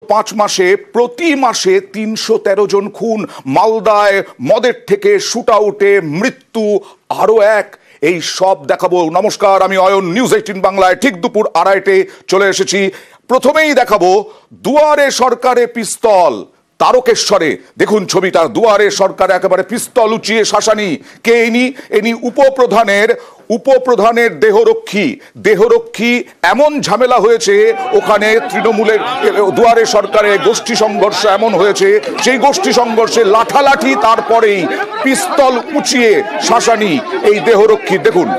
5 মাসে প্রতি মাসে 313 জন খুন, মালদায় মদের থেকে শুটআউটে মৃত্যু আরো এক। এই সব দেখাবো। নমস্কার, আমি অয়ন, নিউজ 18 বাংলায় ঠিক দুপুর 2:30-টে চলে এসেছি। প্রথমেই দেখাবো দুয়ারে সরকারে পিস্তল। তারকেশ্বরে দেখুন ছবিটা, দুয়ারে সরকারে একেবারে পিস্তল উঁচিয়ে শাসানি। কে ইনি উপপ্রধানের দেহরক্ষী। এমন ঝামেলা হয়েছে ওখানে তৃণমূলের দুয়ারে সরকারে গোষ্ঠী সংঘর্ষ এমন হয়েছে, সেই গোষ্ঠী সংঘর্ষে লাঠালাঠি, তারপরেই পিস্তল উঁচিয়ে শাসানি এই দেহরক্ষী। দেখুন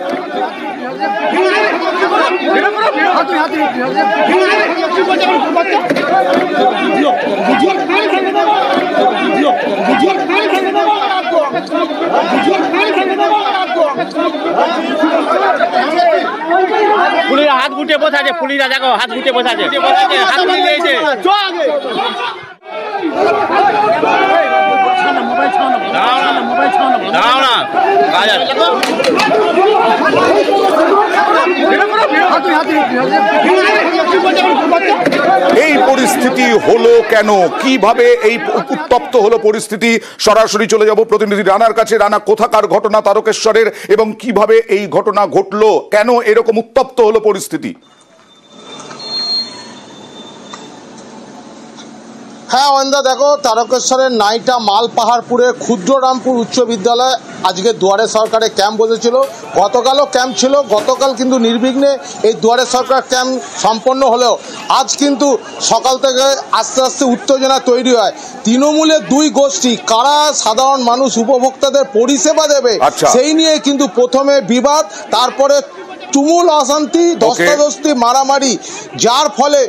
পুলিশ হাত গুটে বসে আছে, পুলিশরা দেখো হাত গুটে বসে আছে, হাত মিলিয়েছে। এই পরিস্থিতি হলো কেন, কিভাবে এই উত্তপ্ত হলো পরিস্থিতি? সরাসরি চলে যাব প্রতিনিধি রানার কাছে। রানা, কোথাকার ঘটনা তারকেশ্বরের এবং কিভাবে এই ঘটনা ঘটলো, কেন এরকম উত্তপ্ত হলো পরিস্থিতি? হ্যাঁ অয়নদা, দেখো তারকেশ্বরের নাইটা মালপাহাড়পুরের ক্ষুদ্ররামপুর উচ্চ বিদ্যালয়ে আজকে দুয়ারে সরকারে ক্যাম্প বসেছিল। গতকালও ক্যাম্প ছিল, গতকাল কিন্তু নির্বিঘ্নে এই দুয়ারে সরকার ক্যাম্প সম্পন্ন হলেও আজ কিন্তু সকাল থেকে আস্তে আস্তে উত্তেজনা তৈরি হয়। তৃণমূলের দুই গোষ্ঠী কারা সাধারণ মানুষ উপভোক্তাদের পরিষেবা দেবে সেই নিয়ে কিন্তু প্রথমে বিবাদ, তারপরে তুমুল অশান্তি, ধস্তাধস্তি, মারামারি, যার ফলে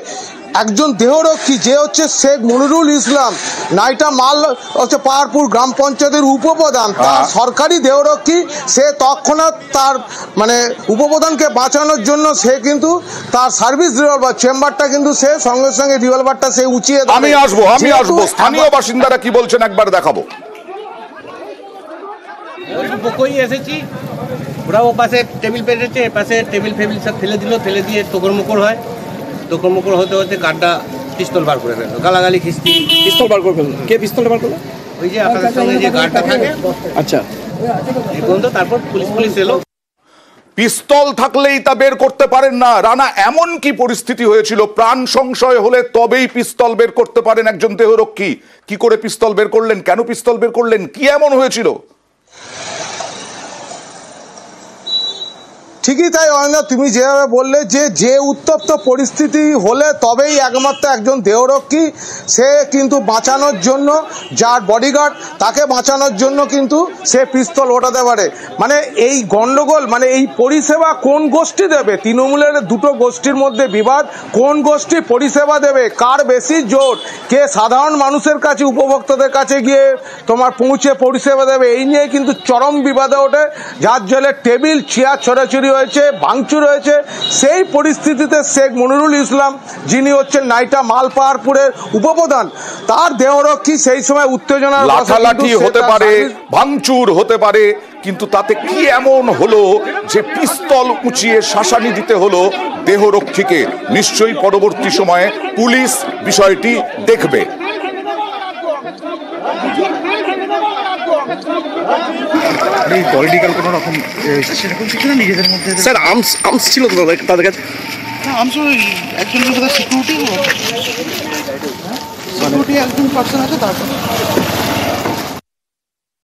একজন দেহরক্ষী যে হচ্ছে শেখ মনিরুল ইসলাম, নাইটা মাল হচ্ছে পাহাড়পুর গ্রাম পঞ্চায়েতের উপপ্রধান, তার সরকারি দেহরক্ষী, সে তৎক্ষণাৎ তার মানে উপপ্রধানকে বাঁচানোর জন্য সে কিন্তু তার সার্ভিস রিভলভার চেম্বারটা কিন্তু সে সঙ্গে সঙ্গে রিভলভারটা সে উঁচিয়ে। আমি আসবো স্থানীয় বাসিন্দারা কি বলছেন একবার দেখাবো। এসেছি, ওরা ও পাশে টেবিল পেটেছে, পাশে টেবিল ফেবিল সব ফেলে দিল, ফেলে দিয়ে তোকড়মোকড় হয়। তোকড়মোকড় হতে হতে গার্ডটা পিস্তল বার করে ফেললো, গালাগালি খিস্তি। পিস্তল বার করে ফেললো? কে পিস্তলটা বার করলো? ওই যে আপনাদের সঙ্গে যে গার্ডটা থাকে। আচ্ছা, এই পর্যন্ত তারপর পুলিশ এলো। পিস্তল থাকলেই তা বের করতে পারেন না রানা, এমন কি পরিস্থিতি হয়েছিল? প্রাণ সংশয় হলে তবেই পিস্তল বের করতে পারেন একজন দেহরক্ষী। কি করে পিস্তল বের করলেন, কেন পিস্তল বের করলেন, কি এমন হয়েছিল? ঠিকই তাই অয়না, তুমি যেভাবে বললে যে উত্তপ্ত পরিস্থিতি হলে তবেই একমাত্র একজন দেহরক্ষী সে কিন্তু বাঁচানোর জন্য, যার বডিগার্ড তাকে বাঁচানোর জন্য কিন্তু সে পিস্তল ওঠাতে পারে। মানে এই গন্ডগোল, মানে এই পরিষেবা কোন গোষ্ঠী দেবে? তৃণমূলের দুটো গোষ্ঠীর মধ্যে বিবাদ, কোন গোষ্ঠী পরিষেবা দেবে, কার বেশি জোর, কে সাধারণ মানুষের কাছে উপভোক্তাদের কাছে গিয়ে তোমার পৌঁছে পরিষেবা দেবে, এই নিয়ে কিন্তু চরম বিবাদে ওঠে, যার জন্য টেবিল চেয়ার ছড়াছড়ি হয়েছে, ভাঙচুর হয়েছে। সেই পরিস্থিতিতে শেখ মনিরুল ইসলাম, যিনি হচ্ছেন নাইটা মালপাহাড়পুরের উপপ্রধান, তার দেহরক্ষী সেই সময় উত্তেজনা, লাঠালাঠি হতে পারে, ভাঙচুর হতে পারে, কিন্তু তাতে কি এমন হলো যে পিস্তল উঁচিয়ে শাসানি দিতে হলো দেহরক্ষীকে? নিশ্চয়ই পরবর্তী সময়ে পুলিশ বিষয়টি দেখবে। পলিটিক্যাল কোনো রকম সেরকম কিছু না, নিজেদের মধ্যে স্যার আর্মস ছিল তো তাদের কাছে? না, আর্মস একজন সিকিউরিটি একজন পার্সন আছে, তারপর